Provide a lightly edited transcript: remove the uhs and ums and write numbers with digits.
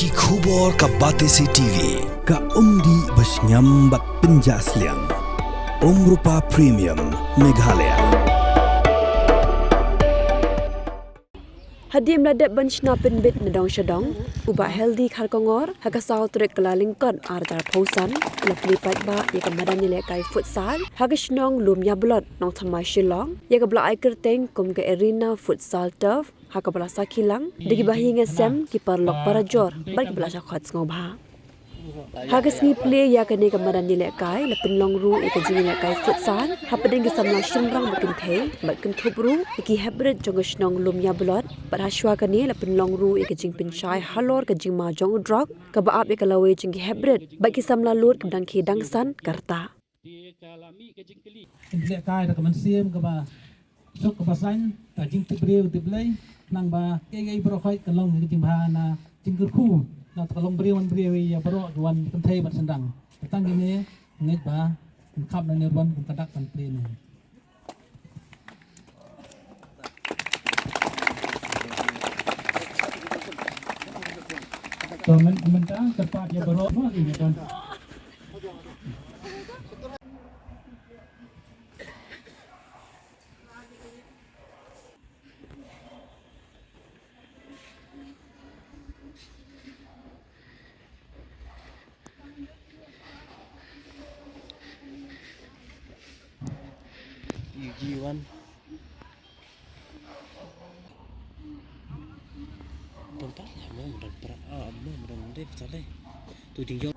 Ki khubor ka Batesi TV ka umdi basnyam bat penjaslian Rupa Premium Meghalaya. Hadim ladat ban Shna penbit medong syadong ubah healthy Kharkongor hakasau trek kelalingkon arjar pausan laplipat ba ya ke Madan ni lekai futsal hagashnong lum ya blot nong thamai shilong ya ke blai kerteng kum ke arena futsal turf hakabala sakilang digi bahinga sem ki perlok parajor bagi bala sakhat ngobha Hagas ni play ya kene ke Madan ni lekai lapin long ru ya ke jing lekai futsal hapading ke Samla shimrang bakin thei bakin thubru ki hybrid jongashnong lum ya blot parashwa kene lapin long ru ya ke jing pinchai halor ke jing ma jong Drok ke baap ya ke lawe jing hybrid bagi Samla lut ke dang ki dangsan karta lekai ka man siem ka ba sok ka basan ta jing tibreu tiblai nang ba ke bro khoi ka long ke jing ba na jing ku na kalong beriwan beriwi ya bro duan pentai bat sendang tang gini nget ba khap na nirwan kum kadak kan plane to men ta cepat ya bro ini kan Jiwan tempat lah mau dan perang mau dan deh salah tu tinggal